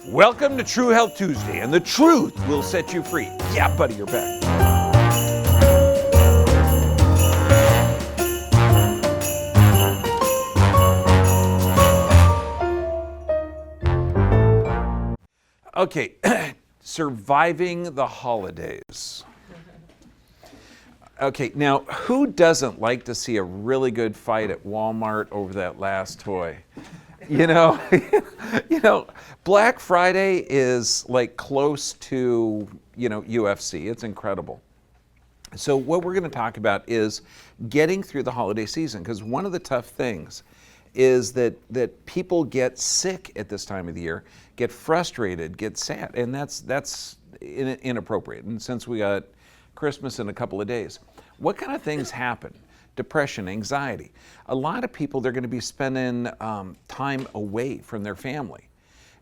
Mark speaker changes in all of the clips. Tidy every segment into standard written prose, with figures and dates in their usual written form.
Speaker 1: Welcome to True Health Tuesday, and the truth will set you free. Yeah, buddy, you're back. Okay, surviving the holidays. Okay, now who doesn't like to see a really good fight at Walmart over that last toy? You know, Black Friday is like close to, UFC. It's incredible. So what we're going to talk about is getting through the holiday season, because one of the tough things is that people get sick at this time of the year, get frustrated, get sad, and that's inappropriate. And since we got Christmas in a couple of days, what kind of things happen? Depression, anxiety. A lot of people, they're going to be spending time away from their family.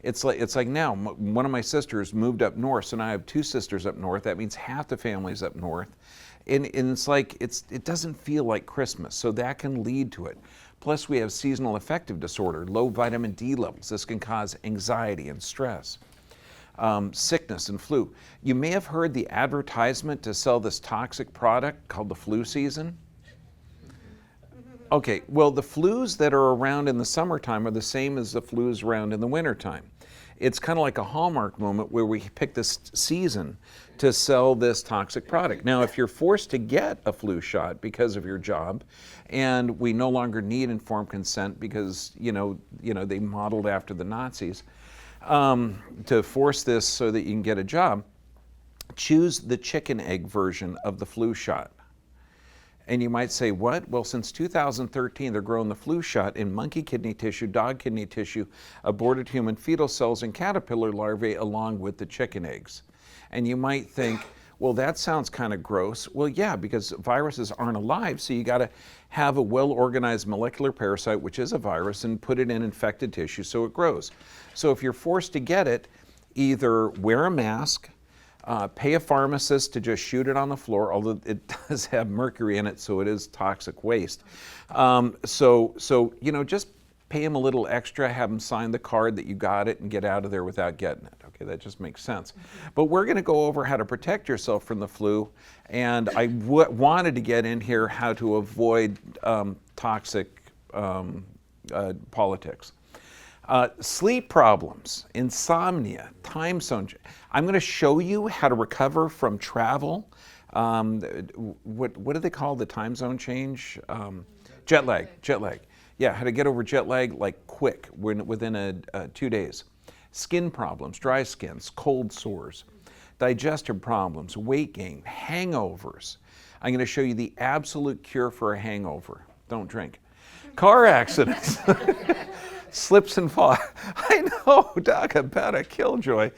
Speaker 1: It's like now, one of my sisters moved up north, so now I have two sisters up north. That means half the family's up north. And it's like, it doesn't feel like Christmas, so that can lead to it. Plus, we have seasonal affective disorder, low vitamin D levels. This can cause anxiety and stress. Sickness and flu. You may have heard the advertisement to sell this toxic product called the flu season. Okay, well, the flus that are around in the summertime are the same as the flus around in the wintertime. It's kind of like a Hallmark moment where we pick this season to sell this toxic product. Now, if you're forced to get a flu shot because of your job, and we no longer need informed consent because, they modeled after the Nazis, to force this so that you can get a job, choose the chicken egg version of the flu shot. And you might say, what? Well, since 2013, they're growing the flu shot in monkey kidney tissue, dog kidney tissue, aborted human fetal cells, and caterpillar larvae along with the chicken eggs. And you might think, well, that sounds kind of gross. Well, yeah, because viruses aren't alive, so you got to have a well-organized molecular parasite, which is a virus, and put it in infected tissue so it grows. So if you're forced to get it, either wear a mask, pay a pharmacist to just shoot it on the floor, although it does have mercury in it, so it is toxic waste. Just pay him a little extra, have him sign the card that you got it, and get out of there without getting it. Okay, that just makes sense. But we're going to go over how to protect yourself from the flu, and I wanted to get in here how to avoid toxic politics. Sleep problems, insomnia, time zone. I'm going to show you how to recover from travel. What do they call the time zone change? Jet lag. Yeah, how to get over jet lag like quick, within 2 days. Skin problems, dry skins, cold sores, digestive problems, weight gain, hangovers. I'm going to show you the absolute cure for a hangover. Don't drink. Car accidents. Slips and falls. I know, talk about a killjoy.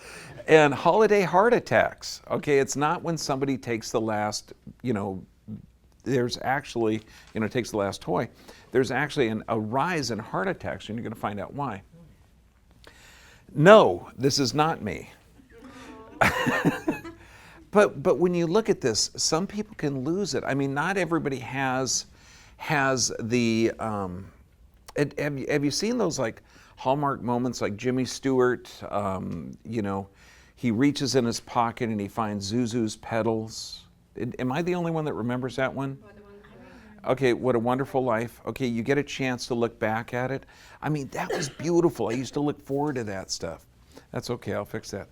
Speaker 1: And holiday heart attacks. Okay, it's not when somebody takes the last, there's actually, takes the last toy. There's actually a rise in heart attacks, and you're going to find out why. No, this is not me. But when you look at this, some people can lose it. I mean, not everybody has the. Have you seen those like Hallmark moments like Jimmy Stewart? He reaches in his pocket and he finds Zuzu's petals. Am I the only one that remembers that one? Okay, What a Wonderful Life. Okay, you get a chance to look back at it. I mean, that was beautiful. I used to look forward to that stuff. That's okay, I'll fix that.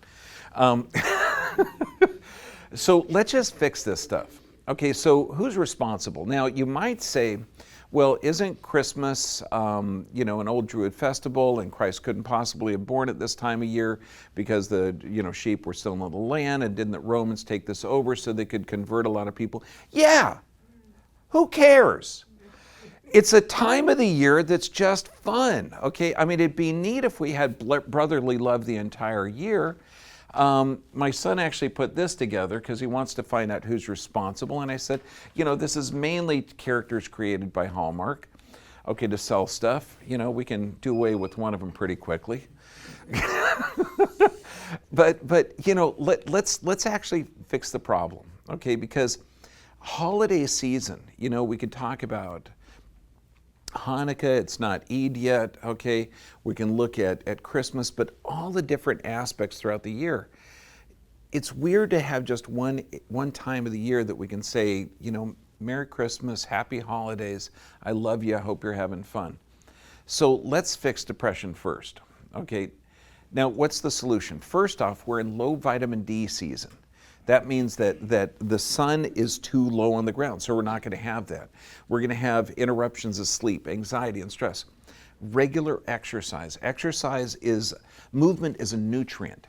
Speaker 1: So let's just fix this stuff. Okay, so who's responsible? Now, you might say, well, isn't Christmas, an old Druid festival, and Christ couldn't possibly have born at this time of year because the, sheep were still in the land, and didn't the Romans take this over so they could convert a lot of people? Yeah, who cares? It's a time of the year that's just fun, okay? I mean, it'd be neat if we had brotherly love the entire year. My son actually put this together because he wants to find out who's responsible. And I said, this is mainly characters created by Hallmark, okay, to sell stuff. We can do away with one of them pretty quickly. but let's actually fix the problem, okay? Because holiday season, we could talk about Hanukkah, it's not Eid yet, okay? We can look at Christmas, but all the different aspects throughout the year. It's weird to have just one time of the year that we can say, you know, Merry Christmas, Happy Holidays, I love you, I hope you're having fun. So let's fix depression first, okay? Now, what's the solution? First off, we're in low vitamin D season. That means that the sun is too low on the ground, so we're not going to have that. We're going to have interruptions of sleep, anxiety, and stress. Regular exercise. Movement is a nutrient.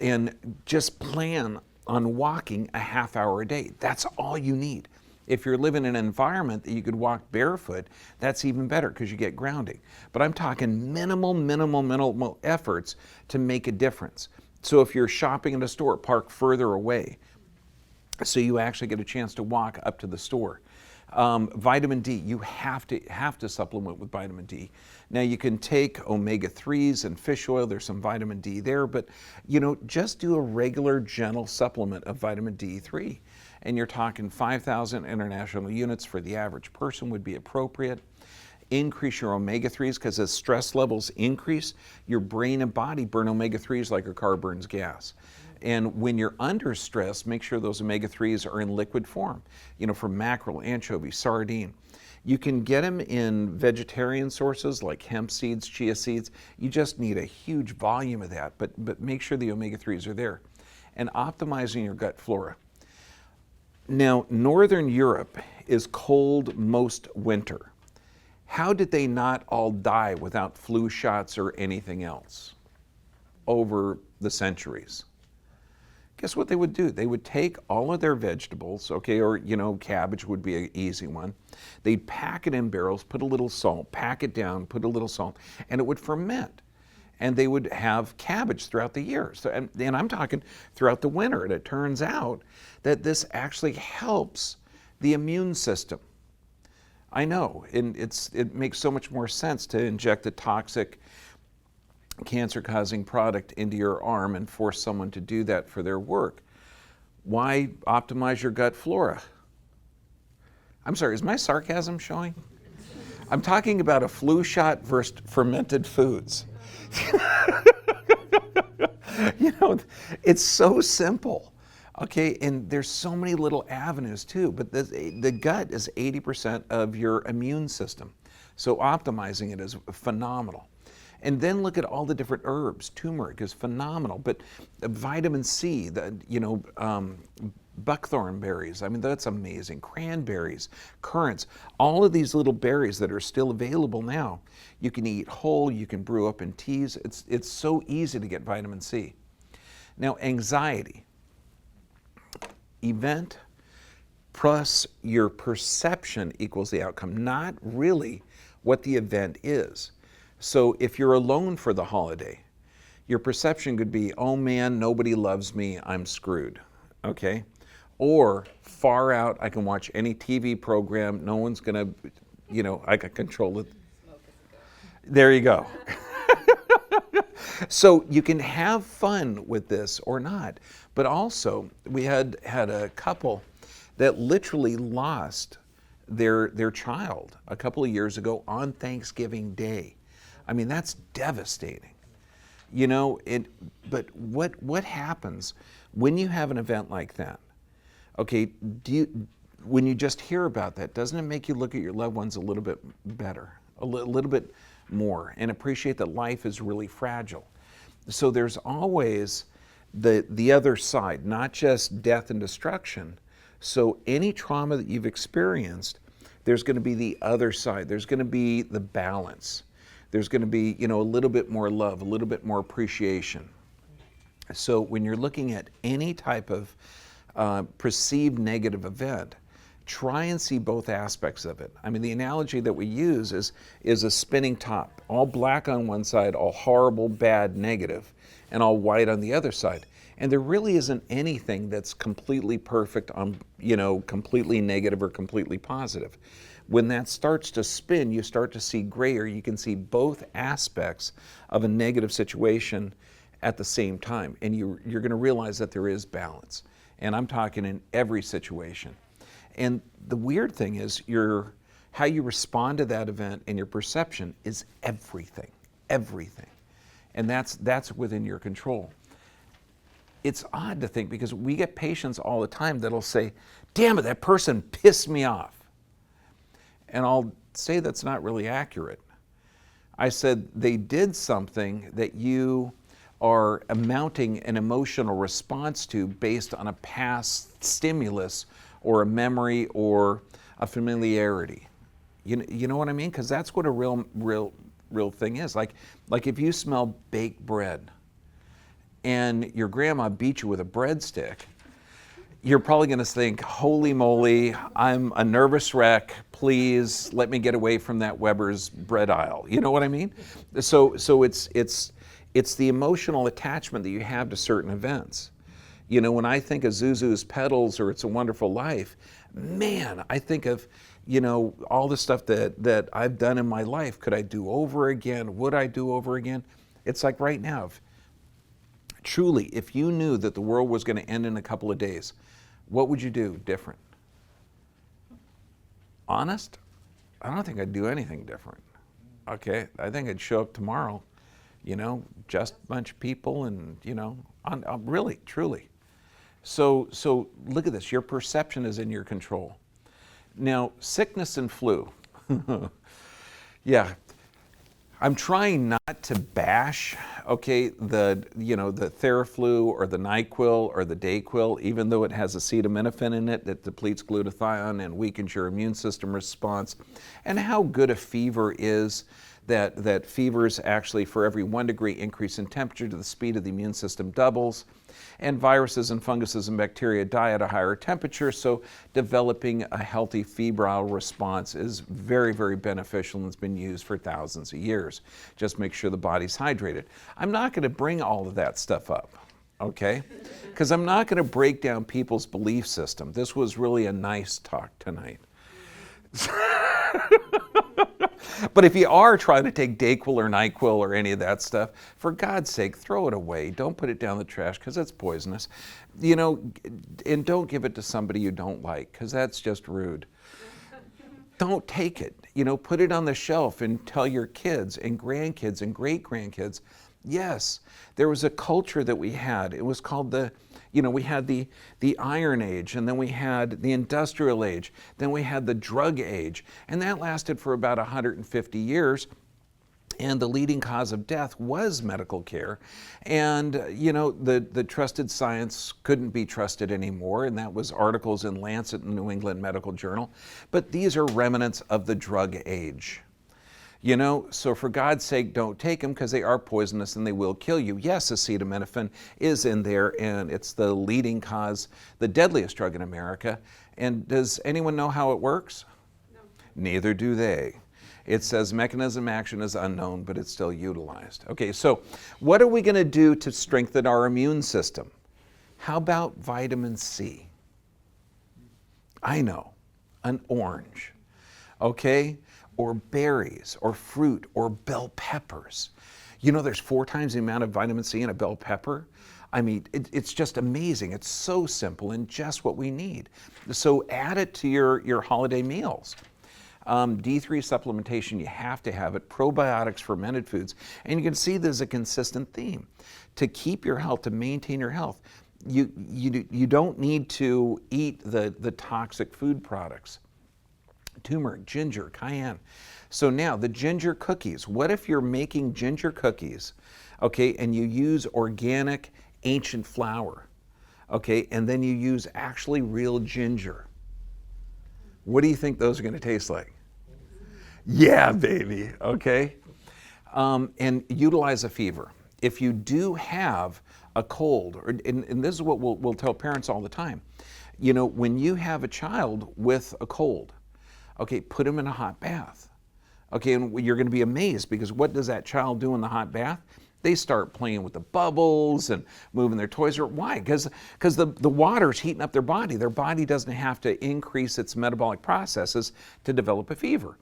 Speaker 1: And just plan on walking a half hour a day. That's all you need. If you're living in an environment that you could walk barefoot, that's even better because you get grounding. But I'm talking minimal efforts to make a difference. So if you're shopping in a store, park further away so you actually get a chance to walk up to the store. Vitamin D, you have to supplement with vitamin D. Now you can take omega-3s and fish oil, there's some vitamin D there, but you know, just do a regular gentle supplement of vitamin D3. And you're talking 5,000 international units for the average person would be appropriate. Increase your omega-3s because as stress levels increase, your brain and body burn omega-3s like a car burns gas. And when you're under stress, make sure those omega-3s are in liquid form, you know, from mackerel, anchovy, sardine. You can get them in vegetarian sources like hemp seeds, chia seeds. You just need a huge volume of that, but make sure the omega-3s are there. And optimizing your gut flora. Now, Northern Europe is cold most winter. How did they not all die without flu shots or anything else over the centuries? Guess what they would do? They would take all of their vegetables, okay, or, you know, cabbage would be an easy one. They'd pack it in barrels, put a little salt, pack it down, put a little salt, and it would ferment. And they would have cabbage throughout the year. So, and I'm talking throughout the winter. And it turns out that this actually helps the immune system. I know, and it makes so much more sense to inject a toxic cancer-causing product into your arm and force someone to do that for their work. Why optimize your gut flora? I'm sorry, is my sarcasm showing? I'm talking about a flu shot versus fermented foods. You know, it's so simple. Okay, and there's so many little avenues too, but the gut is 80% of your immune system. So optimizing it is phenomenal. And then look at all the different herbs. Turmeric is phenomenal, but vitamin C, buckthorn berries, I mean, that's amazing. Cranberries, currants, all of these little berries that are still available now. You can eat whole, you can brew up in teas. It's so easy to get vitamin C. Now, anxiety. Event plus your perception equals the outcome, not really what the event is. So if you're alone for the holiday, your perception could be, oh man, nobody loves me, I'm screwed, okay? Or far out, I can watch any TV program, no one's gonna, you know, I can control it. There you go. So you can have fun with this or not, but also we had a couple that literally lost their child a couple of years ago on Thanksgiving Day. I mean, that's devastating. You know, but what happens when you have an event like that? Okay, when you just hear about that, doesn't it make you look at your loved ones a little bit better, a little bit more, and appreciate that life is really fragile? So there's always the other side, not just death and destruction. So any trauma that you've experienced, there's going to be the other side. There's going to be the balance. There's going to be, you know, a little bit more love, a little bit more appreciation. So when you're looking at any type of perceived negative event, try and see both aspects of it. I mean, the analogy that we use is a spinning top, all black on one side, all horrible, bad, negative, and all white on the other side. And there really isn't anything that's completely perfect on, you know, completely negative or completely positive. When that starts to spin, you start to see gray, or you can see both aspects of a negative situation at the same time. And you're going to realize that there is balance. And I'm talking in every situation. And the weird thing is your How you respond to that event and your perception is everything, everything. And that's within your control. It's odd to think, because we get patients all the time that'll say, damn it, that person pissed me off. And I'll say that's not really accurate. I said they did something that you are mounting an emotional response to based on a past stimulus or a memory or a familiarity. You know what I mean? Because that's what a real thing is. Like if you smell baked bread and your grandma beat you with a breadstick, you're probably going to think, holy moly, I'm a nervous wreck. Please let me get away from that Weber's bread aisle. You know what I mean? So it's the emotional attachment that you have to certain events. You know, when I think of Zuzu's Petals or It's a Wonderful Life, man, I think of, you know, all the stuff that I've done in my life. Could I do over again? Would I do over again? It's like right now, truly, if you knew that the world was going to end in a couple of days, what would you do different? Honest? I don't think I'd do anything different. Okay, I think I'd show up tomorrow, you know, just a bunch of people and, you know, really, truly. So look at this, your perception is in your control. Now, sickness and flu. Yeah, I'm trying not to bash, okay, the Theraflu or the NyQuil or the Dayquil, even though it has acetaminophen in it that depletes glutathione and weakens your immune system response, and how good a fever is. That fevers actually, for every 1 degree increase in temperature, to the speed of the immune system doubles. And viruses and funguses and bacteria die at a higher temperature, so developing a healthy febrile response is very, very beneficial, and it's been used for thousands of years. Just make sure the body's hydrated. I'm not going to bring all of that stuff up, okay? Because I'm not going to break down people's belief system. This was really a nice talk tonight. But if you are trying to take Dayquil or NyQuil or any of that stuff, for God's sake, throw it away. Don't put it down the trash, because it's poisonous. You know, and don't give it to somebody you don't like, because that's just rude. Don't take it. You know, put it on the shelf and tell your kids and grandkids and great-grandkids, yes, there was a culture that we had. It was called we had the Iron Age, and then we had the Industrial Age, then we had the Drug Age, and that lasted for about 150 years. And the leading cause of death was medical care. And, you know, the trusted science couldn't be trusted anymore, and that was articles in Lancet and New England Medical Journal. But these are remnants of the Drug Age. You know, so for God's sake, don't take them, because they are poisonous and they will kill you. Yes, acetaminophen is in there, and it's the leading cause, the deadliest drug in America. And does anyone know how it works? No. Neither do they. It says mechanism action is unknown, but it's still utilized. Okay, so what are we going to do to strengthen our immune system? How about vitamin C? I know, an orange, okay? Or berries, or fruit, or bell peppers. You know, there's 4 times the amount of vitamin C in a bell pepper. I mean, it's just amazing. It's so simple and just what we need. So add it to your holiday meals. D3 supplementation, you have to have it. Probiotics, fermented foods. And you can see there's a consistent theme. To keep your health, to maintain your health, you don't need to eat the toxic food products. Turmeric, ginger, cayenne. So now the ginger cookies. What if you're making ginger cookies, okay, and you use organic ancient flour, okay, and then you use actually real ginger? What do you think those are going to taste like? Yeah, baby, okay? And utilize a fever. If you do have a cold, and this is what we'll tell parents all the time, you know, when you have a child with a cold, okay, put them in a hot bath. Okay, and you're going to be amazed, because what does that child do in the hot bath? They start playing with the bubbles and moving their toys. Why? Because the water's heating up their body. Their body doesn't have to increase its metabolic processes to develop a fever.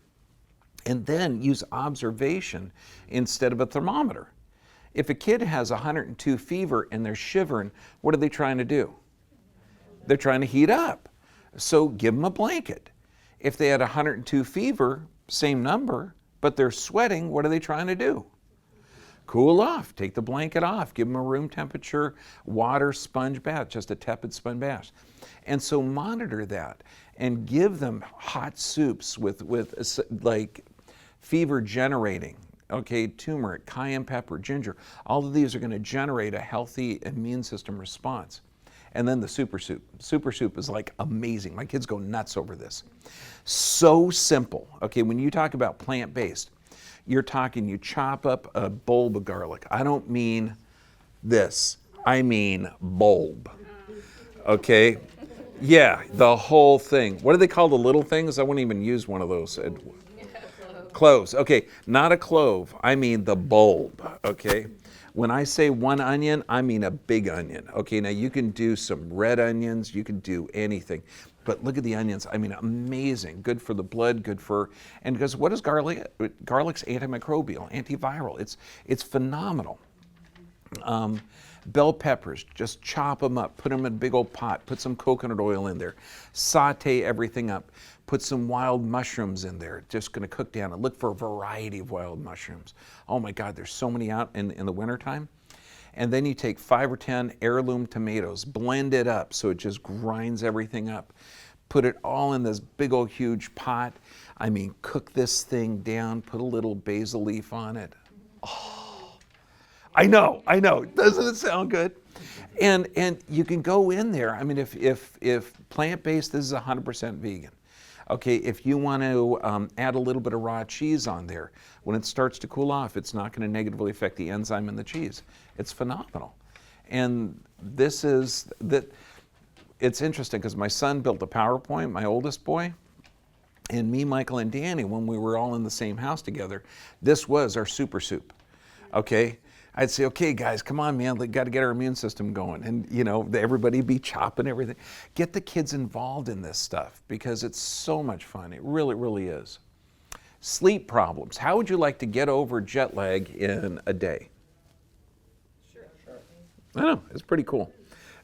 Speaker 1: And then use observation instead of a thermometer. If a kid has 102 fever and they're shivering, what are they trying to do? They're trying to heat up. So give them a blanket. If they had 102 fever, same number, but they're sweating, what are they trying to do? Cool off, take the blanket off, give them a room temperature water sponge bath, just a tepid sponge bath. And so monitor that and give them hot soups with like fever generating, okay, turmeric, cayenne pepper, ginger. All of these are going to generate a healthy immune system response. And then the super soup. Super soup is like amazing. My kids go nuts over this. So simple. Okay, when you talk about plant-based, you're talking, you chop up a bulb of garlic. I don't mean this. I mean bulb. Okay? Yeah, the whole thing. What do they call the little things? I wouldn't even use one of those. Cloves. Okay, not a clove. I mean the bulb. Okay? When I say one onion, I mean a big onion. Okay, now you can do some red onions, you can do anything. But look at the onions, I mean, amazing. Good for the blood, good for, and because what is garlic? Garlic's antimicrobial, antiviral. It's phenomenal. Bell peppers, just chop them up, put them in a big old pot, put some coconut oil in there, saute everything up, put some wild mushrooms in there, just gonna cook down and look for a variety of wild mushrooms. Oh my God, there's so many out in the wintertime. And then you take 5 or 10 heirloom tomatoes, blend it up so it just grinds everything up. Put it all in this big old huge pot. I mean, cook this thing down, put a little basil leaf on it. Oh, I know. Doesn't it sound good? And you can go in there. I mean, if plant-based, this is 100% vegan. Okay, if you want to add a little bit of raw cheese on there, when it starts to cool off, it's not going to negatively affect the enzyme in the cheese. It's phenomenal. And this is, it's interesting because my son built a PowerPoint, my oldest boy, and me, Michael, and Danny, when we were all in the same house together, this was our super soup, okay? I'd say, okay, guys, come on, man, we got to get our immune system going. And, you know, everybody be chopping everything. Get the kids involved in this stuff because it's so much fun. It really, really is. Sleep problems. How would you like to get over jet lag in a day? Sure. I know, it's pretty cool.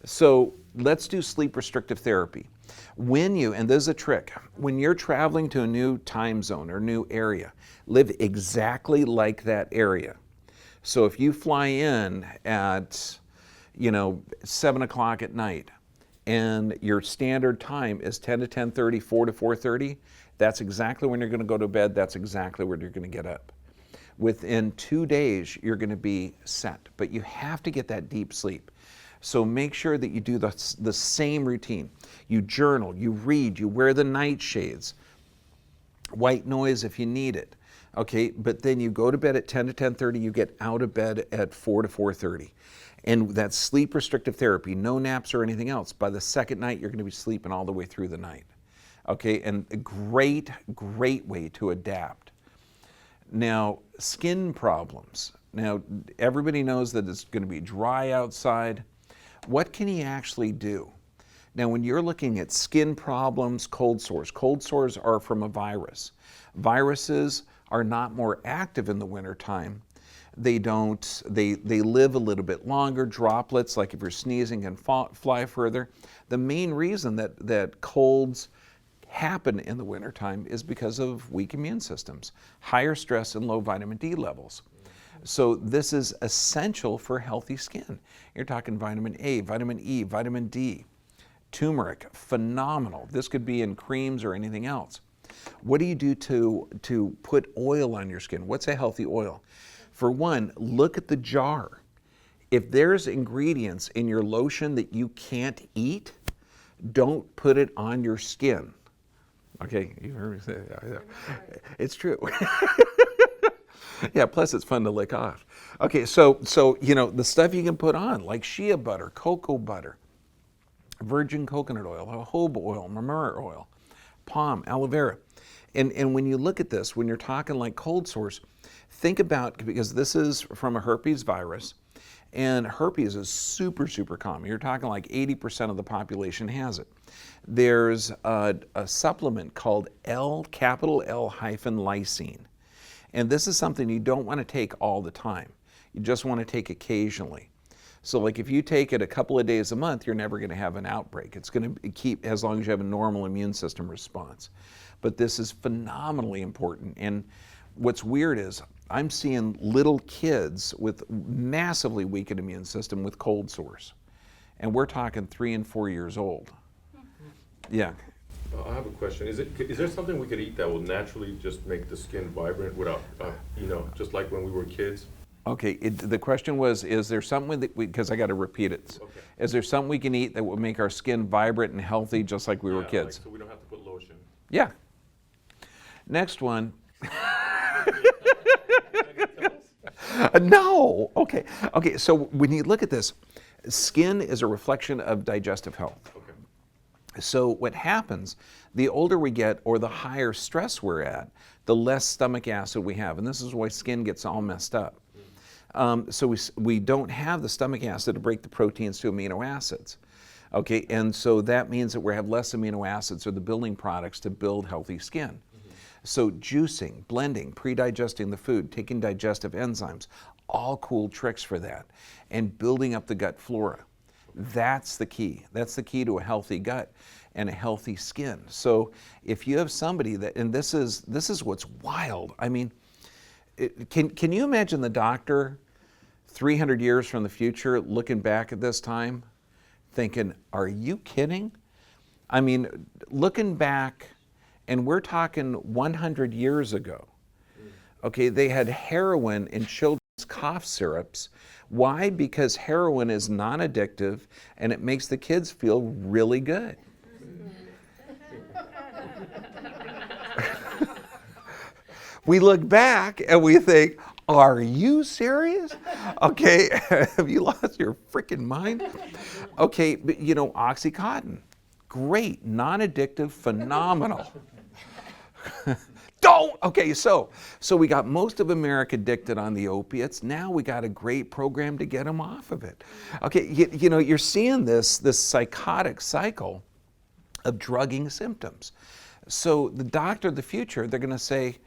Speaker 1: So let's do sleep restrictive therapy. When you, and this is a trick, when you're traveling to a new time zone or new area, live exactly like that area. So if you fly in at, 7 o'clock at night and your standard time is 10 to 10:30, 4 to 4:30, that's exactly when you're going to go to bed. That's exactly when you're going to get up. Within 2 days, you're going to be set, but you have to get that deep sleep. So make sure that you do the same routine. You journal, you read, you wear the nightshades, white noise if you need it. Okay, but then you go to bed at 10 to 10:30, you get out of bed at 4 to 4:30. And that's sleep restrictive therapy, no naps or anything else. By the second night, you're going to be sleeping all the way through the night. Okay, and a great way to adapt. Now, skin problems. Now, everybody knows that it's going to be dry outside. What can you actually do? Now, when you're looking at skin problems, cold sores are from a virus. Viruses are not more active in the wintertime. They live a little bit longer. Droplets, like if you're sneezing, can fly further. The main reason that colds happen in the wintertime is because of weak immune systems, higher stress and low vitamin D levels. So this is essential for healthy skin. You're talking vitamin A, vitamin E, vitamin D, turmeric, phenomenal. This could be in creams or anything else. What do you do to put oil on your skin? What's a healthy oil? For one, look at the jar. If there's ingredients in your lotion that you can't eat, don't put it on your skin. Okay, you heard me say that. It's true. Yeah, plus it's fun to lick off. Okay, so the stuff you can put on, like shea butter, cocoa butter, virgin coconut oil, jojoba oil, mamura oil, palm, aloe vera. And when you look at this, when you're talking like cold sores, think about, because this is from a herpes virus, and herpes is super, super common. You're talking like 80% of the population has it. There's a supplement called L-lysine. And this is something you don't want to take all the time. You just want to take occasionally. So like if you take it a couple of days a month, you're never going to have an outbreak. It's going to keep as long as you have a normal immune system response. But this is phenomenally important. And what's weird is I'm seeing little kids with massively weakened immune system with cold sores. And we're talking 3 and 4 years old. Yeah.
Speaker 2: I have a question. Is there something we could eat that will naturally just make the skin vibrant without, just like when we were kids?
Speaker 1: Okay, the question was, is there something that because I got to repeat it.
Speaker 2: Okay.
Speaker 1: Is there something we can eat that will make our skin vibrant and healthy just like we were kids?
Speaker 2: Like, so we don't have to put lotion.
Speaker 1: Yeah. Next one. No. Okay. Okay. So when you look at this, skin is a reflection of digestive health.
Speaker 2: Okay.
Speaker 1: So what happens, the older we get or the higher stress we're at, the less stomach acid we have. And this is why skin gets all messed up. So we don't have the stomach acid to break the proteins to amino acids. Okay, and so that means that we have less amino acids or the building products to build healthy skin. Mm-hmm. So juicing, blending, pre-digesting the food, taking digestive enzymes, all cool tricks for that. And building up the gut flora. That's the key. That's the key to a healthy gut and a healthy skin. So if you have somebody that, and this is what's wild. I mean, can you imagine the doctor 300 years from the future looking back at this time thinking, are you kidding? I mean, looking back, and we're talking 100 years ago. Okay, they had heroin in children's cough syrups. Why? Because heroin is non-addictive and it makes the kids feel really good. We look back and we think, are you serious? Okay, have you lost your freaking mind? Okay, but Oxycontin, great, non-addictive, phenomenal. Okay, so we got most of America addicted on the opiates. Now we got a great program to get them off of it. Okay, you're seeing this psychotic cycle of drugging symptoms. So the doctor of the future, they're going to say,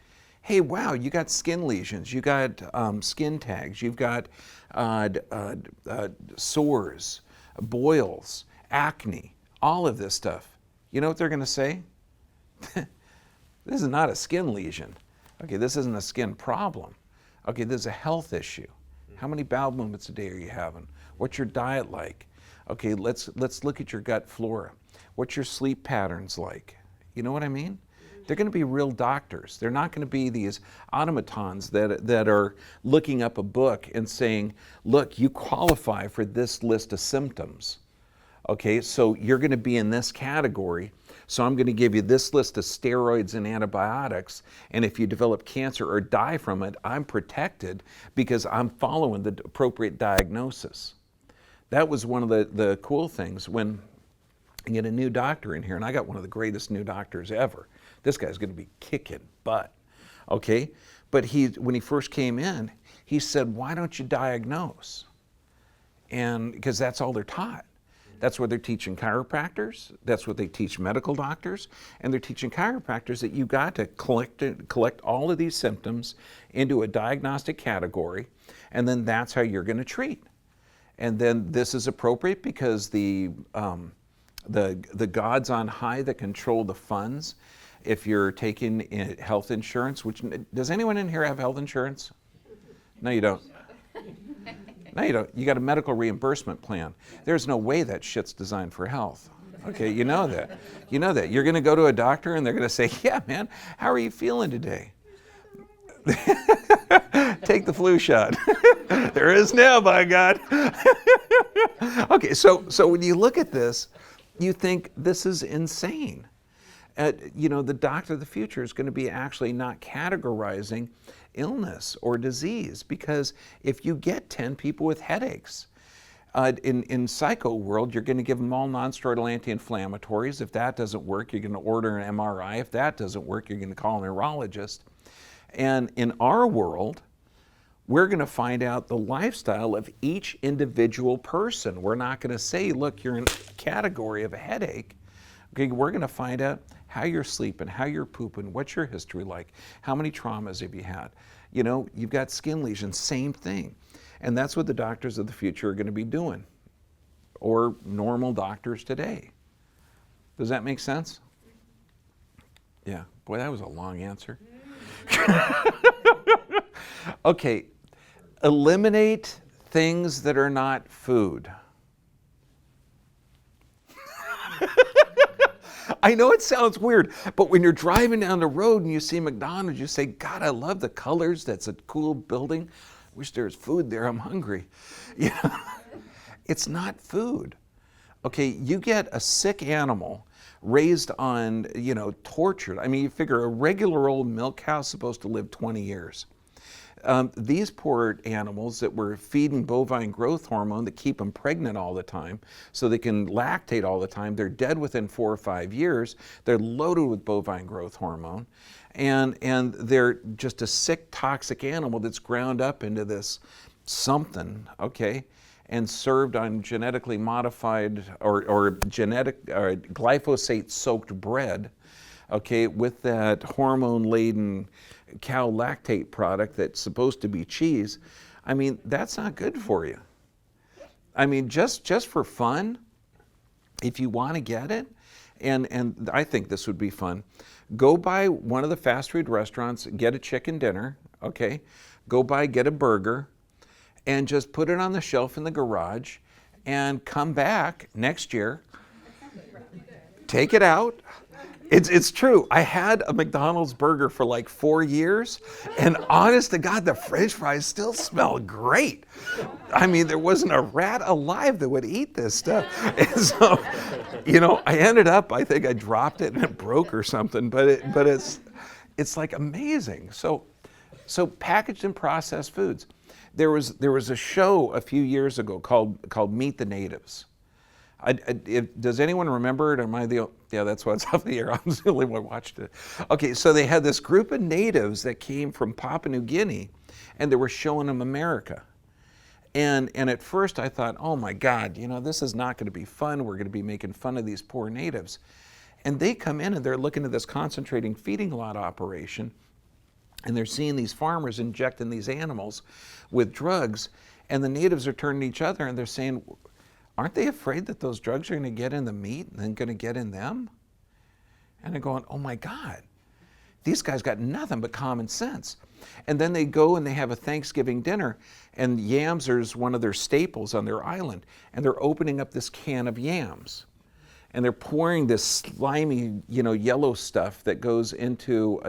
Speaker 1: hey, wow, you got skin lesions, you got skin tags, you've got sores, boils, acne, all of this stuff. You know what they're going to say? This is not a skin lesion. Okay, this isn't a skin problem. Okay, this is a health issue. How many bowel movements a day are you having? What's your diet like? Okay, let's look at your gut flora. What's your sleep patterns like? You know what I mean? They're going to be real doctors. They're not going to be these automatons that are looking up a book and saying, look, you qualify for this list of symptoms. Okay, so you're going to be in this category. So I'm going to give you this list of steroids and antibiotics, and if you develop cancer or die from it, I'm protected because I'm following the appropriate diagnosis. That was one of the cool things when you get a new doctor in here, and I got one of the greatest new doctors ever. This guy's going to be kicking butt, okay? But when he first came in, he said, why don't you diagnose? And because that's all they're taught. That's what they're teaching chiropractors. That's what they teach medical doctors. And they're teaching chiropractors that you've got to collect all of these symptoms into a diagnostic category, and then that's how you're going to treat. And then this is appropriate because the gods on high that control the funds, if you're taking health insurance, does anyone in here have health insurance? No, you don't. No, you don't. You got a medical reimbursement plan. There's no way that shit's designed for health. Okay, you know that. You know that. You're going to go to a doctor and they're going to say, yeah, man, how are you feeling today? Take the flu shot. There is now, by God. Okay, so when you look at this, you think this is insane. The doctor of the future is going to be actually not categorizing illness or disease, because if you get 10 people with headaches, in psycho world, you're going to give them all non-steroidal anti-inflammatories. If that doesn't work, you're going to order an MRI. If that doesn't work, you're going to call a neurologist. And in our world, we're going to find out the lifestyle of each individual person. We're not going to say, look, you're in a category of a headache. Okay, we're going to find out how you're sleeping, how you're pooping, what's your history like, how many traumas have you had. You've got skin lesions, same thing. And that's what the doctors of the future are going to be doing, or normal doctors today. Does that make sense? Yeah. Boy, that was a long answer. Okay. Eliminate things that are not food. I know it sounds weird, but when you're driving down the road and you see McDonald's, you say, God, I love the colors. That's a cool building. Wish there's food there. I'm hungry. Yeah. It's not food. Okay, you get a sick animal raised on, tortured. I mean, you figure a regular old milk cow is supposed to live 20 years. These poor animals that were feeding bovine growth hormone that keep them pregnant all the time so they can lactate all the time, they're dead within 4 or 5 years. They're loaded with bovine growth hormone, and they're just a sick, toxic animal that's ground up into this something, okay, and served on genetically modified or glyphosate-soaked bread, okay, with that hormone-laden cow lactate product that's supposed to be cheese. I mean, that's not good for you. I mean, just for fun, if you want to get it, and I think this would be fun, go by one of the fast food restaurants, get a chicken dinner, okay? Get a burger, and just put it on the shelf in the garage, and come back next year, take it out. It's true. I had a McDonald's burger for like 4 years, and honest to God, the French fries still smell great. I mean, there wasn't a rat alive that would eat this stuff. And so, I ended up, I think I dropped it and it broke or something, but it's like amazing. So packaged and processed foods. There was a show a few years ago called Meet the Natives. Does anyone remember it? Am I yeah, that's what's off the air. I was the only one who watched it. Okay, so they had this group of natives that came from Papua New Guinea, and they were showing them America. And at first I thought, oh my God, this is not going to be fun. We're going to be making fun of these poor natives. And they come in and they're looking at this concentrating feeding lot operation, and they're seeing these farmers injecting these animals with drugs, and the natives are turning to each other and they're saying, aren't they afraid that those drugs are going to get in the meat and then going to get in them? And they're going, oh my God, these guys got nothing but common sense. And then they go and they have a Thanksgiving dinner, and yams are one of their staples on their island, and they're opening up this can of yams. And they're pouring this slimy, yellow stuff that goes into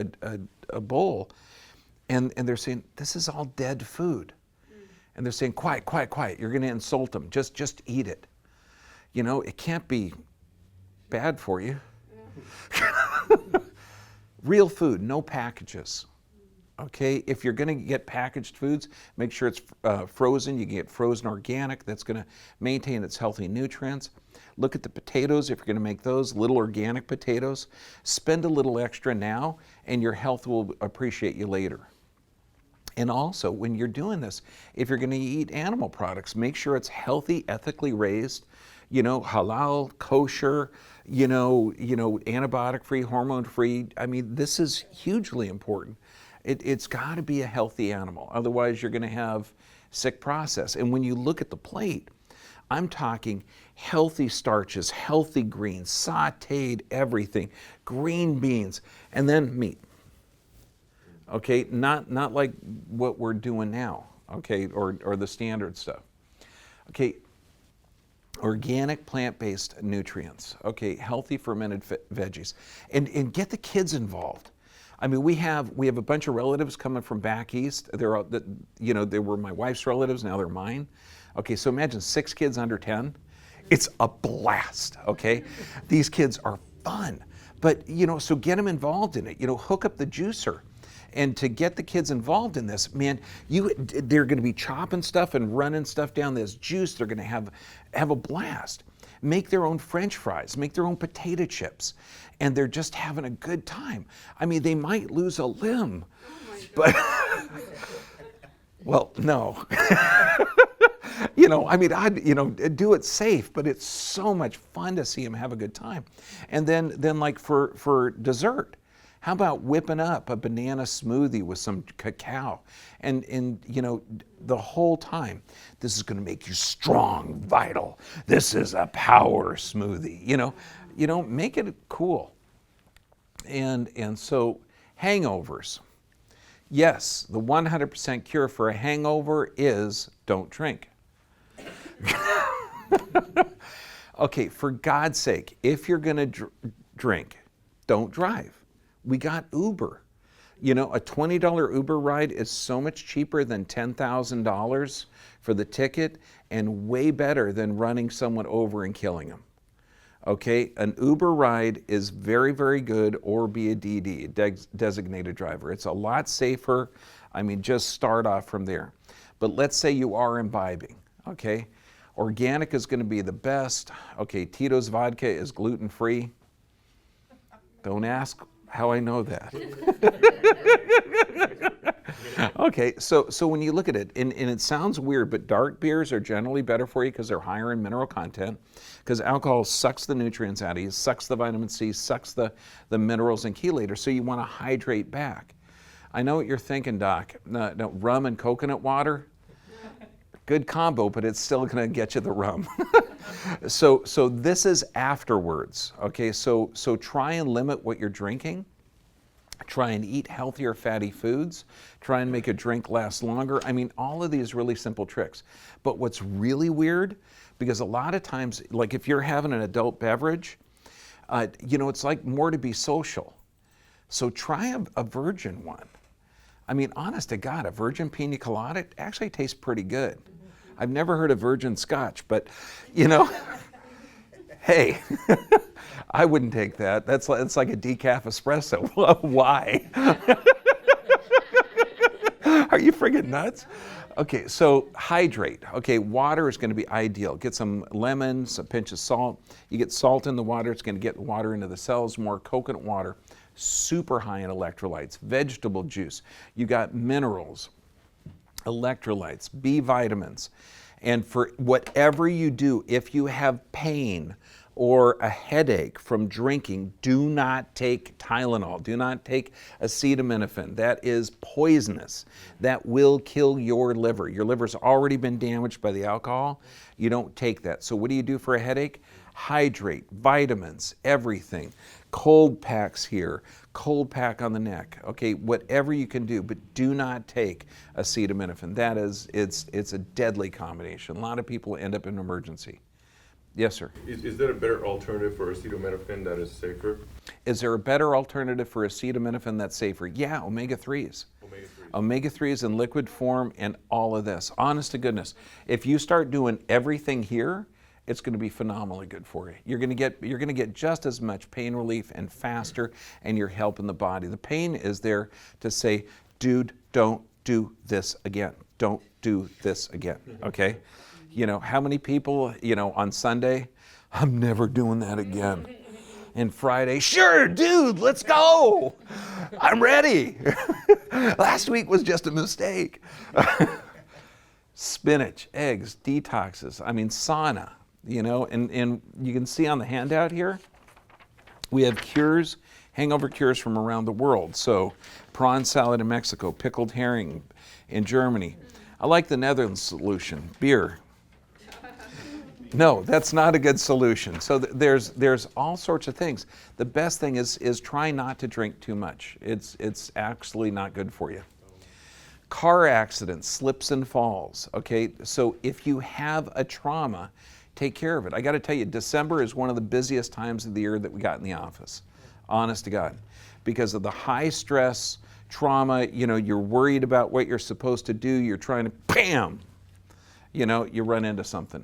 Speaker 1: a bowl, and they're saying, this is all dead food. And they're saying, quiet, quiet, quiet. You're going to insult them. Just eat it. It can't be bad for you. Real food, no packages. Okay, if you're going to get packaged foods, make sure it's frozen. You can get frozen organic. That's going to maintain its healthy nutrients. Look at the potatoes. If you're going to make those little organic potatoes, spend a little extra now, and your health will appreciate you later. And also, when you're doing this, if you're going to eat animal products, make sure it's healthy, ethically raised, halal, kosher, antibiotic-free, hormone-free. I mean, this is hugely important. It's got to be a healthy animal. Otherwise, you're going to have sick process. And when you look at the plate, I'm talking healthy starches, healthy greens, sauteed everything, green beans, and then meat. Okay, not like what we're doing now, okay, or the standard stuff. Okay, organic plant-based nutrients, okay, healthy fermented veggies, and get the kids involved. I mean, we have a bunch of relatives coming from back east. They were my wife's relatives, now they're mine. Okay, so imagine 6 kids under 10. It's a blast, okay? These kids are fun, but so get them involved in it. Hook up the juicer. And to get the kids involved in this, man, they're going to be chopping stuff and running stuff down this juice. They're going to have a blast. Make their own French fries, make their own potato chips, and they're just having a good time. I mean, they might lose a limb, but well, no. I'd do it safe, but it's so much fun to see them have a good time. And then like for dessert, How about whipping up a banana smoothie with some cacao? And you know, the whole time, this is gonna make you strong, vital. This is a power smoothie, you know, make it cool. And so, hangovers. Yes, the 100% cure for a hangover is don't drink. Okay, for God's sake, if you're gonna drink, don't drive. We got Uber. You know, a $20 Uber ride is so much cheaper than $10,000 for the ticket and way better than running someone over and killing them. Okay, an Uber ride is very, very good, or be a DD, designated driver. It's a lot safer. I mean, just start off from there. But let's say you are imbibing, okay? Organic is gonna be the best. Okay, Tito's vodka is gluten-free. Don't ask how I know that. Okay, so when you look at it, and it sounds weird, but dark beers are generally better for you because they're higher in mineral content, because alcohol sucks the nutrients out of you, sucks the vitamin C, sucks the minerals and chelators, so you want to hydrate back. I know what you're thinking, Doc. No, rum and coconut water, good combo, but it's still going to get you the rum. So this is afterwards, okay? So try and limit what you're drinking. Try and eat healthier fatty foods. Try and make a drink last longer. I mean, all of these really simple tricks. But what's really weird, because a lot of times, like if you're having an adult beverage, you know, it's like more to be social. So try a virgin one. I mean, honest to God, a virgin pina colada actually tastes pretty good. I've never heard of virgin scotch, but you know, hey, I wouldn't take that. It's like a decaf espresso. Why? Are you friggin' nuts? Okay, so hydrate. Okay, water is going to be ideal. Get some lemons, a pinch of salt. You get salt in the water, it's going to get water into the cells more. Coconut water, super high in electrolytes. Vegetable juice, you got minerals, electrolytes, B vitamins. And for whatever you do, if you have pain or a headache from drinking, do not take Tylenol. Do not take acetaminophen. That is poisonous. That will kill your liver. Your liver's already been damaged by the alcohol. You don't take that. So what do you do for a headache? Hydrate, vitamins, everything. Cold packs here, cold pack on the neck. Okay, whatever you can do, but do not take acetaminophen. That is, it's a deadly combination. A lot of people end up in emergency. Yes, sir.
Speaker 2: Is there a better alternative for acetaminophen that is safer?
Speaker 1: Is there a better alternative for acetaminophen that's safer? Yeah, omega-3s. Omega-3s in liquid form and all of this. Honest to goodness, if you start doing everything here, it's going to be phenomenally good for you. You're going to get just as much pain relief and faster, and you're helping the body. The pain is there to say, dude, don't do this again. Don't do this again, okay? You know, how many people, you know, on Sunday, I'm never doing that again. And Friday, sure, dude, let's go. I'm ready. Last week was just a mistake. Spinach, eggs, detoxes, I mean, sauna, you know, and you can see on the handout here, we have cures, hangover cures from around the world. So prawn salad in Mexico, pickled herring in Germany. I like the Netherlands solution, beer. No, that's not a good solution. So there's all sorts of things. The best thing is try not to drink too much. It's actually not good for you. Car accidents, slips and falls, okay? So if you have a trauma, take care of it. I gotta tell you, December is one of the busiest times of the year that we got in the office, honest to God. Because of the high stress, trauma, you know, you're worried about what you're supposed to do, you're trying to, bam, you know, you run into something.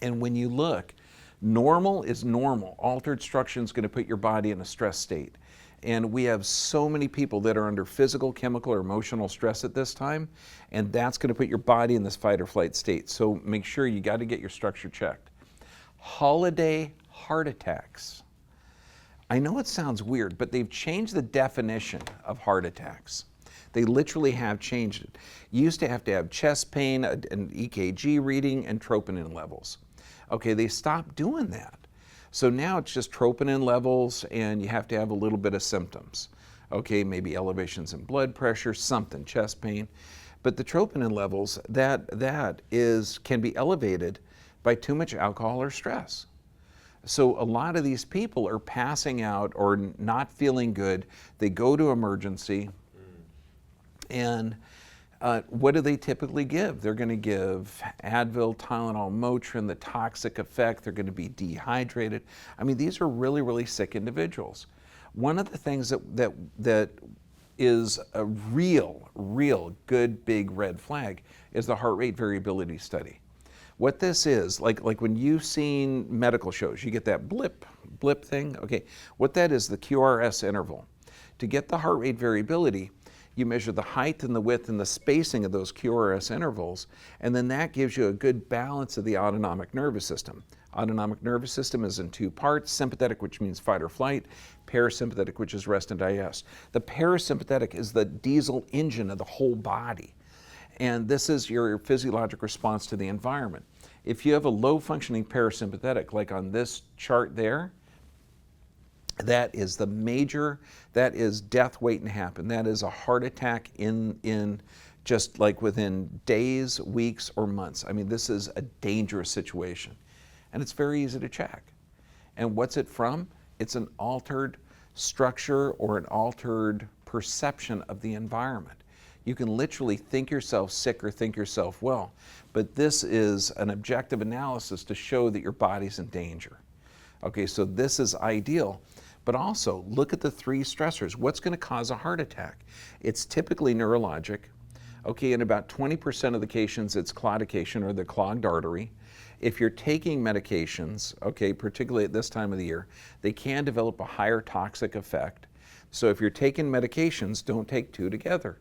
Speaker 1: And when you look, normal is normal. Altered structure is going to put your body in a stress state. And we have so many people that are under physical, chemical, or emotional stress at this time, and that's going to put your body in this fight or flight state. So make sure you got to get your structure checked. Holiday heart attacks. I know it sounds weird, but they've changed the definition of heart attacks. They literally have changed it. You used to have chest pain, an EKG reading, and troponin levels. Okay, they stopped doing that. So now it's just troponin levels, and you have to have a little bit of symptoms. Okay, maybe elevations in blood pressure, something, chest pain. But the troponin levels, can be elevated by too much alcohol or stress. So a lot of these people are passing out or not feeling good. They go to emergency, and what do they typically give? They're going to give Advil, Tylenol, Motrin, the toxic effect. They're going to be dehydrated. I mean, these are really, really sick individuals. One of the things that is a real good big red flag is the heart rate variability study. What this is, like when you've seen medical shows, you get that blip thing. Okay, what that is, the QRS interval. To get the heart rate variability, you measure the height and the width and the spacing of those QRS intervals, and then that gives you a good balance of the autonomic nervous system. Autonomic nervous system is in two parts: sympathetic, which means fight or flight; parasympathetic, which is rest and digest. The parasympathetic is the diesel engine of the whole body, and this is your physiologic response to the environment. If you have a low functioning parasympathetic, like on this chart there, that is death waiting to happen. That is a heart attack in just like within days, weeks, or months. I mean, this is a dangerous situation. And it's very easy to check. And what's it from? It's an altered structure or an altered perception of the environment. You can literally think yourself sick or think yourself well, but this is an objective analysis to show that your body's in danger. Okay, so this is ideal. But also, look at the three stressors. What's going to cause a heart attack? It's typically neurologic. Okay, in about 20% of the cases, it's claudication or the clogged artery. If you're taking medications, okay, particularly at this time of the year, they can develop a higher toxic effect. So if you're taking medications, don't take two together.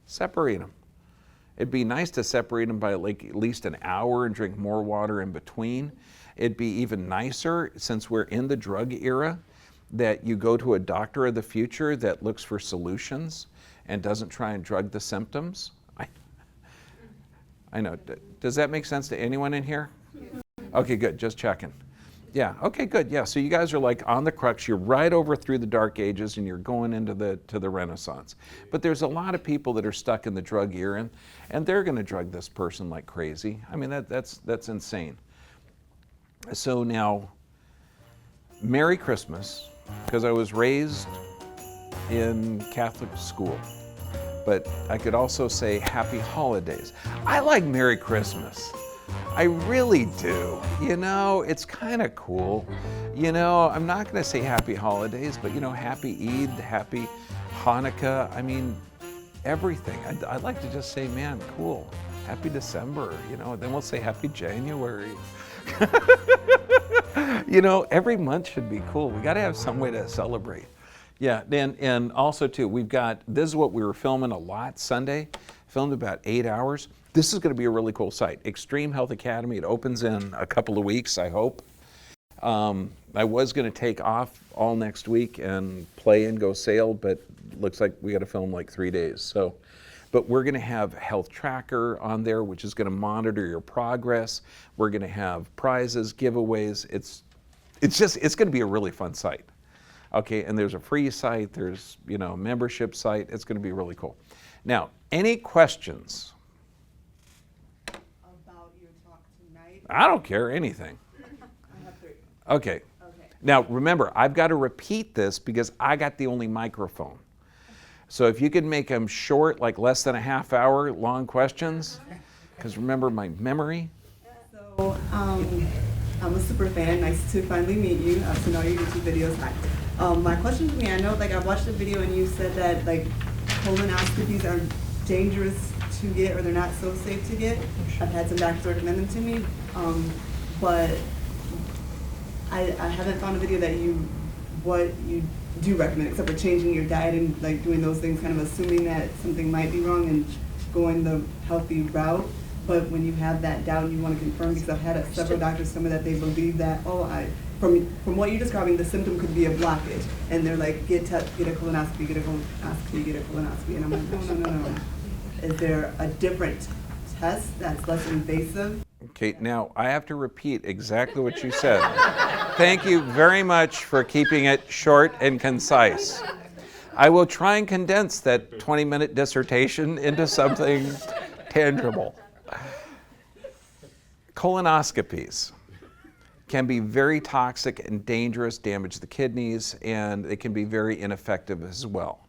Speaker 1: Separate them. It'd be nice to separate them by like at least an hour and drink more water in between. It'd be even nicer, since we're in the drug era, that you go to a doctor of the future that looks for solutions and doesn't try and drug the symptoms. I know. Does that make sense to anyone in here? Okay, good. Just checking. Yeah. Okay, good. Yeah. So you guys are like on the crux. You're right over through the Dark Ages, and you're going into the Renaissance. But there's a lot of people that are stuck in the drug era, and they're going to drug this person like crazy. I mean, that's insane. So now, Merry Christmas, because I was raised in Catholic school. But I could also say Happy Holidays. I like Merry Christmas. I really do. You know, it's kind of cool. You know, I'm not going to say Happy Holidays, but you know, Happy Eid, Happy Hanukkah. I mean, everything. I'd like to just say, man, cool. Happy December. You know, then we'll say Happy January. You know, every month should be cool. We got to have some way to celebrate. Yeah, and also too, this is what we were filming a lot Sunday, filmed about 8 hours. This is going to be a really cool site, Extreme Health Academy. It opens in a couple of weeks, I hope. I was going to take off all next week and play and go sail, but looks like we got to film like 3 days. So, but we're going to have a health tracker on there, which is going to monitor your progress. We're going to have prizes, giveaways. It's going to be a really fun site. Okay, and there's a free site, there's, you know, a membership site. It's going to be really cool. Now, any questions?
Speaker 3: About your talk tonight?
Speaker 1: I don't care, anything.
Speaker 3: I have 3.
Speaker 1: Okay. Now, remember, I've got to repeat this because I got the only microphone. So if you could make them short, like less than a half hour long questions, because remember my memory.
Speaker 3: So, I'm a super fan. Nice to finally meet you. I've seen all your YouTube videos. My question to me, I know, like, I watched the video and you said that, like, colonoscopies are dangerous to get, or they're not so safe to get. I've had some doctors recommend them to me, but I haven't found a video that what you do recommend, except for changing your diet and, like, doing those things, kind of assuming that something might be wrong and going the healthy route. But when you have that doubt, you want to confirm, because I've had several doctors tell me that they believe that, from what you're describing, the symptom could be a blockage, and they're like, get a colonoscopy, get a colonoscopy, get a colonoscopy, and I'm like, no. Is there a different test that's less invasive?
Speaker 1: Okay, now I have to repeat exactly what you said. Thank you very much for keeping it short and concise. I will try and condense that 20-minute dissertation into something tangible. Colonoscopies can be very toxic and dangerous, damage the kidneys, and it can be very ineffective as well.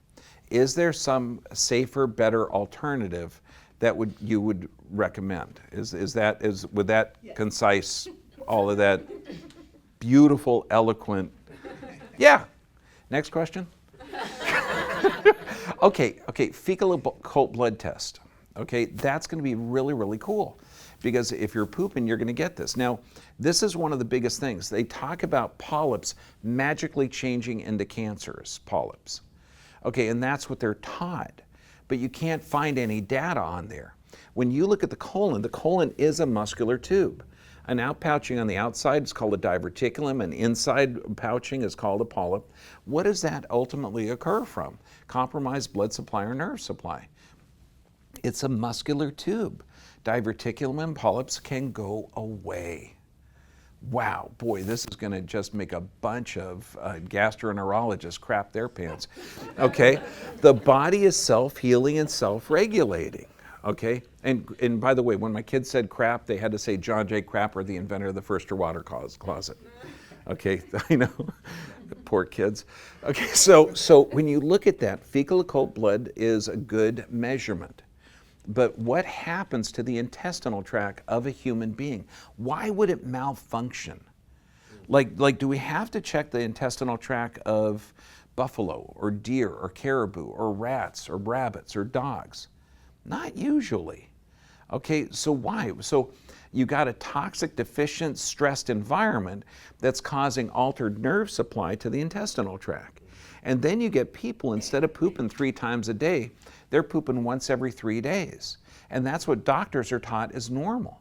Speaker 1: Is there some safer, better alternative that you would recommend? Would that
Speaker 3: Yes.
Speaker 1: concise all of that beautiful, eloquent? Yeah. Next question. Okay, fecal occult blood test. Okay, that's going to be really, really cool, because if you're pooping, you're going to get this. Now, this is one of the biggest things. They talk about polyps magically changing into cancerous polyps. Okay, and that's what they're taught, but you can't find any data on there. When you look at the colon is a muscular tube. An outpouching on the outside is called a diverticulum, and inside pouching is called a polyp. What does that ultimately occur from? Compromised blood supply or nerve supply. It's a muscular tube. Diverticulum and polyps can go away. Wow, boy, this is going to just make a bunch of gastroenterologists crap their pants. Okay, the body is self-healing and self-regulating. Okay, and by the way, when my kids said crap, they had to say John J. Crapper, the inventor of the first water closet. Okay, I know, poor kids. Okay, so when you look at that, fecal occult blood is a good measurement. But what happens to the intestinal tract of a human being? Why would it malfunction? Like, do we have to check the intestinal tract of buffalo or deer or caribou or rats or rabbits or dogs? Not usually. Okay, so why? So you got a toxic, deficient, stressed environment that's causing altered nerve supply to the intestinal tract. And then you get people, instead of pooping 3 times a day, they're pooping once every 3 days. And that's what doctors are taught is normal.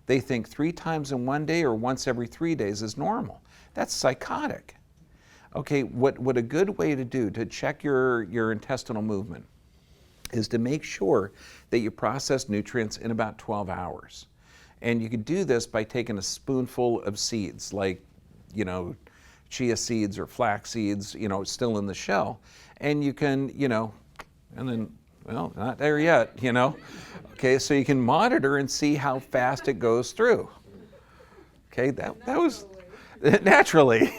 Speaker 1: They think 3 times in 1 day or once every 3 days is normal. That's psychotic. Okay, what a good way to do to check your intestinal movement is to make sure that you process nutrients in about 12 hours. And you could do this by taking a spoonful of seeds, like, chia seeds or flax seeds, still in the shell. And you can, and then, well, not there yet, Okay, so you can monitor and see how fast it goes through. Okay, that was naturally,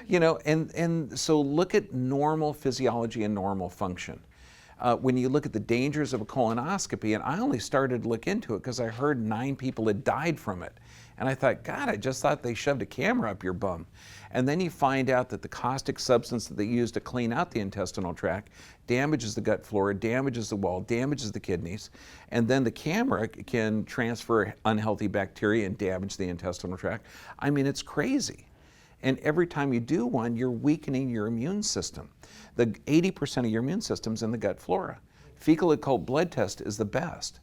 Speaker 1: and so look at normal physiology and normal function. When you look at the dangers of a colonoscopy, and I only started to look into it because I heard 9 people had died from it. And I thought, God, I just thought they shoved a camera up your bum. And then you find out that the caustic substance that they use to clean out the intestinal tract damages the gut flora, damages the wall, damages the kidneys. And then the camera can transfer unhealthy bacteria and damage the intestinal tract. I mean, it's crazy. And every time you do one, you're weakening your immune system. The 80% of your immune system's in the gut flora. Fecal occult blood test is the best.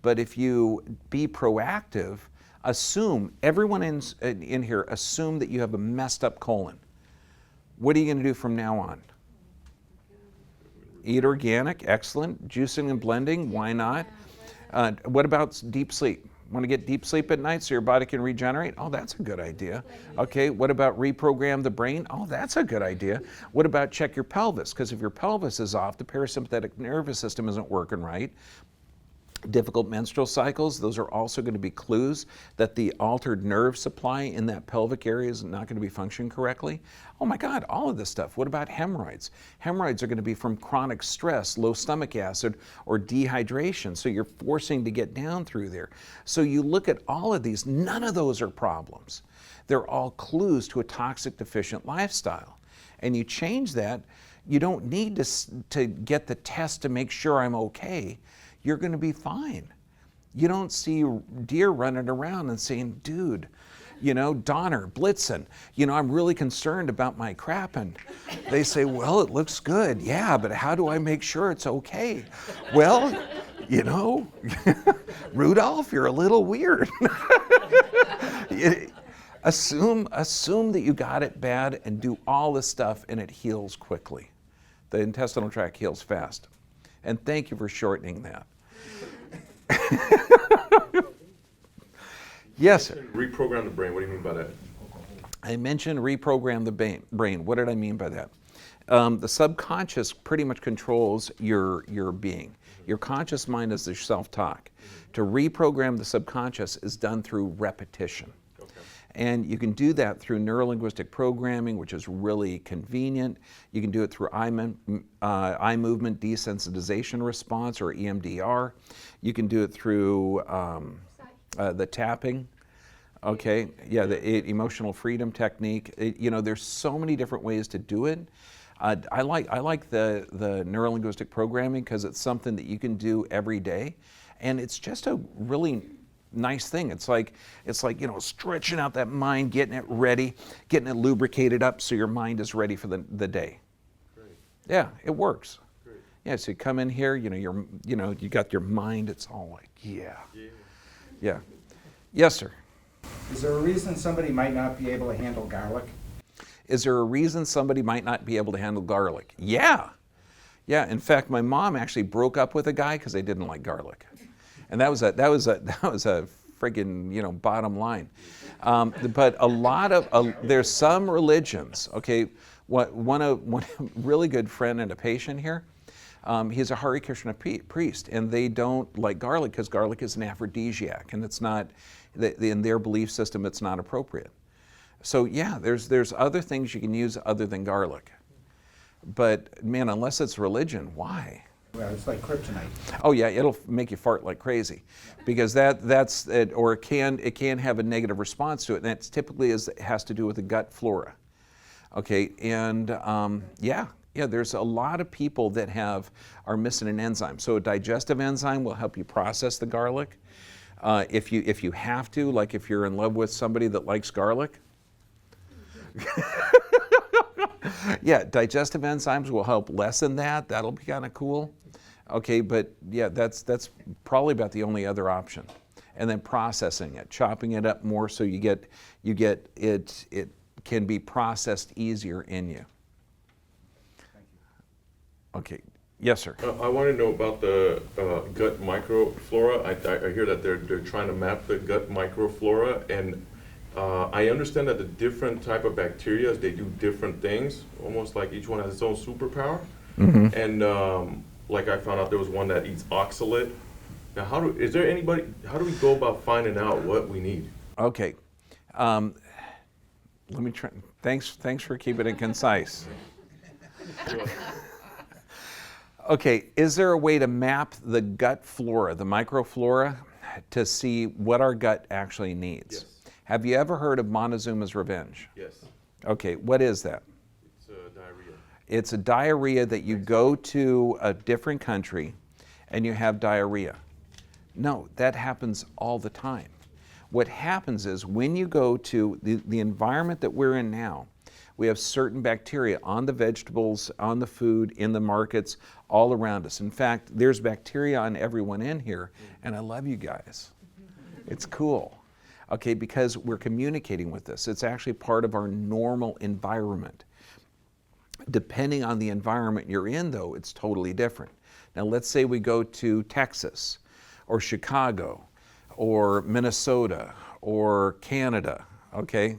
Speaker 1: But if you be proactive, everyone in here, assume that you have a messed up colon. What are you going to do from now on? Eat organic, excellent. Juicing and blending, why not? What about deep sleep? Want to get deep sleep at night so your body can regenerate? Oh, that's a good idea. Okay, what about reprogram the brain? Oh, that's a good idea. What about check your pelvis? Because if your pelvis is off, the parasympathetic nervous system isn't working right. Difficult menstrual cycles, those are also going to be clues that the altered nerve supply in that pelvic area is not going to be functioning correctly. Oh my God, all of this stuff. What about hemorrhoids? Hemorrhoids are going to be from chronic stress, low stomach acid, or dehydration. So you're forcing to get down through there. So you look at all of these, none of those are problems. They're all clues to a toxic deficient lifestyle. And you change that, you don't need to get the test to make sure I'm okay. You're going to be fine. You don't see deer running around and saying, dude, Donner, Blitzen, I'm really concerned about my crap. And they say, well, it looks good. Yeah, but how do I make sure it's okay? Well, Rudolph, you're a little weird. Assume that you got it bad and do all this stuff and it heals quickly. The intestinal tract heals fast. And thank you for shortening that. Yes, sir.
Speaker 2: Reprogram the brain, what do you mean by that?
Speaker 1: I mentioned reprogram the brain. What did I mean by that? The subconscious pretty much controls your being. Your conscious mind is your self-talk. To reprogram the subconscious is done through repetition. And you can do that through neurolinguistic programming, which is really convenient. You can do it through eye movement desensitization response, or EMDR. You can do it through the tapping. Okay, yeah, the emotional freedom technique. There's so many different ways to do it. I like the neurolinguistic programming because it's something that you can do every day, and it's just a really nice thing. It's like stretching out that mind, getting it ready, getting it lubricated up so your mind is ready for the day.
Speaker 2: Great.
Speaker 1: Yeah, it works.
Speaker 2: Great.
Speaker 1: Yeah, so you come in here, you got your mind. It's all like, yeah. Yes, sir.
Speaker 4: Is there a reason somebody might not be able to handle garlic?
Speaker 1: Is there a reason somebody might not be able to handle garlic? Yeah. In fact, my mom actually broke up with a guy because they didn't like garlic. And that was a friggin', bottom line. But a lot of there's some religions. Okay, one really good friend and a patient here. He's a Hare Krishna priest, and they don't like garlic because garlic is an aphrodisiac, and it's not in their belief system. It's not appropriate. So yeah, there's other things you can use other than garlic. But man, unless it's religion, why?
Speaker 4: Well, it's like kryptonite.
Speaker 1: Oh yeah, it'll make you fart like crazy, because that's it, or it can have a negative response to it, and that's typically has to do with the gut flora. Okay, and there's a lot of people that are missing an enzyme. So a digestive enzyme will help you process the garlic. If you have to, like if you're in love with somebody that likes garlic. Yeah, digestive enzymes will help lessen that. That'll be kind of cool. Okay, but yeah, that's probably about the only other option. And then processing it, chopping it up more so you get it can be processed easier in you.
Speaker 4: Thank you.
Speaker 1: Okay, yes, sir.
Speaker 2: I want to know about the gut microflora. I hear that they're trying to map the gut microflora, and I understand that the different type of bacteria, they do different things, almost like each one has its own superpower. Mm-hmm. And like I found out there was one that eats oxalate. Now, how do we go about finding out what we need?
Speaker 1: Okay, let me try. Thanks for keeping it concise. Okay, is there a way to map the gut flora, the microflora, to see what our gut actually needs?
Speaker 2: Yes.
Speaker 1: Have you ever heard of Montezuma's Revenge?
Speaker 2: Yes.
Speaker 1: Okay, what is that?
Speaker 2: It's diarrhea.
Speaker 1: It's a diarrhea that you go to a different country and you have diarrhea. No, that happens all the time. What happens is when you go to the environment that we're in now, we have certain bacteria on the vegetables, on the food, in the markets, all around us. In fact, there's bacteria on everyone in here, and I love you guys. It's cool. Okay, because we're communicating with this. It's actually part of our normal environment. Depending on the environment you're in, though, it's totally different. Now, let's say we go to Texas, or Chicago, or Minnesota, or Canada, okay?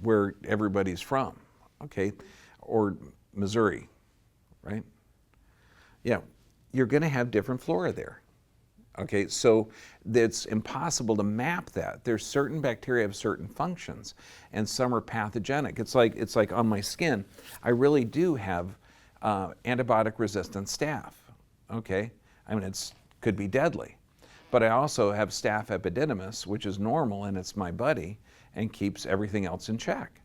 Speaker 1: Where everybody's from, okay? Or Missouri, right? Yeah, you're gonna have different flora there. Okay, so it's impossible to map that. There's certain bacteria have certain functions, and some are pathogenic. It's like on my skin, I really do have antibiotic-resistant staph. Okay, I mean could be deadly, but I also have staph epididymis, which is normal and it's my buddy and keeps everything else in check.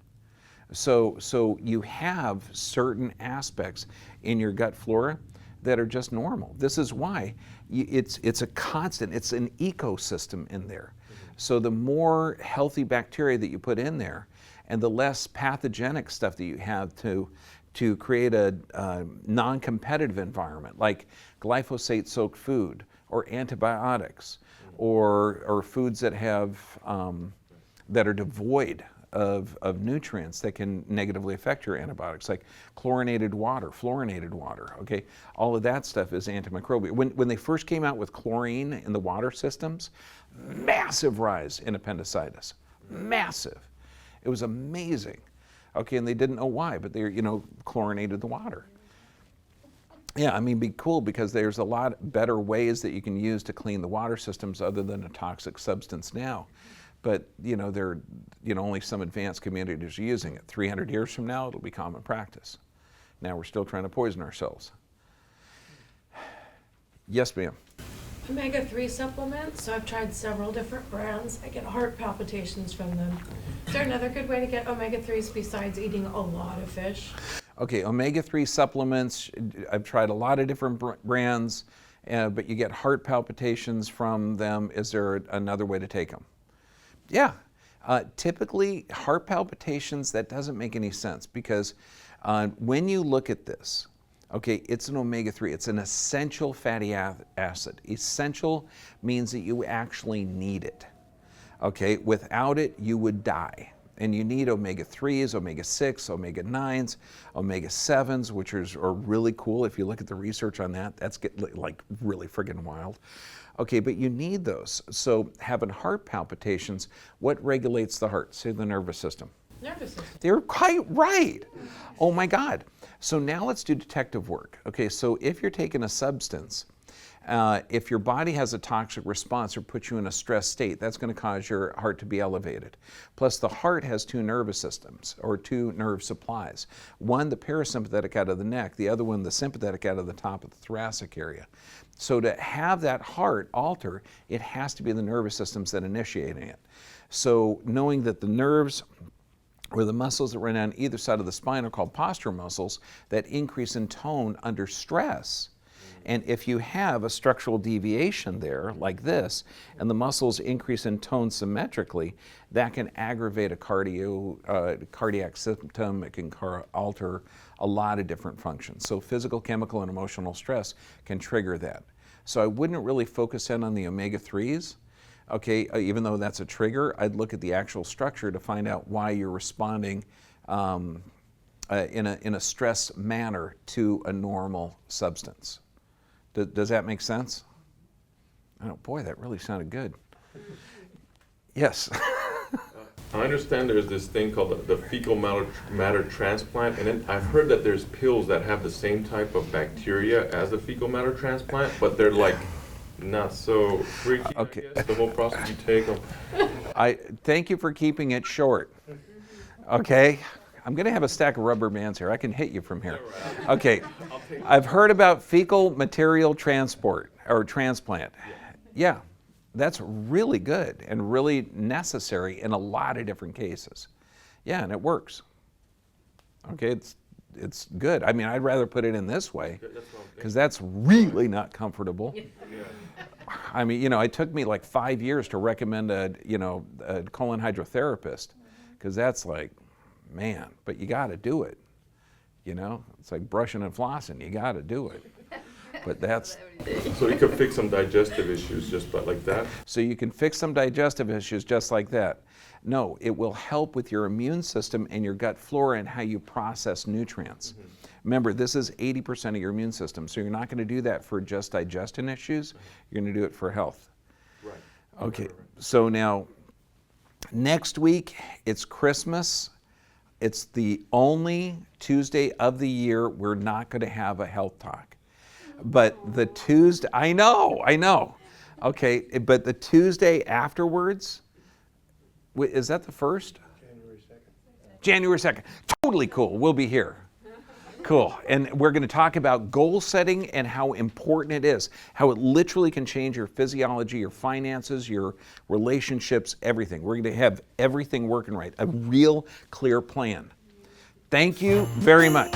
Speaker 1: So you have certain aspects in your gut flora that are just normal. This is why it's a constant, it's an ecosystem in there. So the more healthy bacteria that you put in there and the less pathogenic stuff that you have to create a non-competitive environment, like glyphosate-soaked food or antibiotics or foods that have that are devoid of nutrients that can negatively affect your antibiotics, like chlorinated water, fluorinated water, okay? All of that stuff is antimicrobial. When they first came out with chlorine in the water systems, massive rise in appendicitis, massive. It was amazing, okay, and they didn't know why, but they, chlorinated the water. Yeah, I mean, be cool, because there's a lot better ways that you can use to clean the water systems other than a toxic substance now. But, there are, only some advanced communities are using it. 300 years from now, it'll be common practice. Now we're still trying to poison ourselves. Yes, ma'am.
Speaker 5: Omega-3 supplements, so I've tried several different brands. I get heart palpitations from them. Is there another good way to get omega-3s besides eating a lot of fish?
Speaker 1: Okay, omega-3 supplements, I've tried a lot of different brands, but you get heart palpitations from them. Is there another way to take them? Yeah. Typically, heart palpitations, that doesn't make any sense, because when you look at this, okay, it's an omega-3. It's an essential fatty acid. Essential means that you actually need it. Okay, without it, you would die. And you need omega-3s, omega-6, omega-9s, omega-7s, which are really cool. If you look at the research on that, that's like really friggin' wild. Okay, but you need those. So having heart palpitations, what regulates the heart? Say the nervous system.
Speaker 5: Nervous system.
Speaker 1: They're quite right. Oh my God. So now let's do detective work. Okay, so if you're taking a substance, if your body has a toxic response or puts you in a stress state, that's going to cause your heart to be elevated. Plus, the heart has two nervous systems, or two nerve supplies. One, the parasympathetic out of the neck, the other one, the sympathetic out of the top of the thoracic area. So to have that heart alter, it has to be the nervous systems that are initiating it. So knowing that the nerves, or the muscles that run on either side of the spine, are called postural muscles that increase in tone under stress. And if you have a structural deviation there, like this, and the muscles increase in tone symmetrically, that can aggravate a cardiac symptom. It can alter a lot of different functions. So physical, chemical, and emotional stress can trigger that. So I wouldn't really focus in on the omega-3s. Okay, even though that's a trigger, I'd look at the actual structure to find out why you're responding in a stress manner to a normal substance. Does that make sense? Oh boy, that really sounded good. Yes.
Speaker 2: I understand there's this thing called the fecal matter transplant, and then I've heard that there's pills that have the same type of bacteria as the fecal matter transplant, but they're like not so freaky.
Speaker 1: Okay.
Speaker 2: I guess, the whole process you take them.
Speaker 1: I thank you for keeping it short. Okay. I'm going to have a stack of rubber bands here. I can hit you from here. Okay. I've heard about fecal material transport or transplant. Yeah, that's really good and really necessary in a lot of different cases. Yeah, and it works. Okay, it's good. I mean, I'd rather put it in this way because that's really not comfortable. I mean, it took me like 5 years to recommend a colon hydrotherapist, because that's like, man, but you got to do it. It's like brushing and flossing. You got to do it. But that's
Speaker 2: So you could fix some digestive issues just like that?
Speaker 1: so you can fix some digestive issues just like that. No, it will help with your immune system and your gut flora and how you process nutrients. Mm-hmm. Remember, this is 80% of your immune system, so you're not going to do that for just digestion issues. You're going to do it for health.
Speaker 2: Right.
Speaker 1: Okay, so now next week it's Christmas. It's the only Tuesday of the year we're not going to have a health talk. But the Tuesday, I know. Okay, but the Tuesday afterwards, is that the 1st? January 2nd. Totally cool. We'll be here. Cool. And we're going to talk about goal setting and how important it is, how it literally can change your physiology, your finances, your relationships, everything. We're going to have everything working right, a real clear plan. Thank you very much.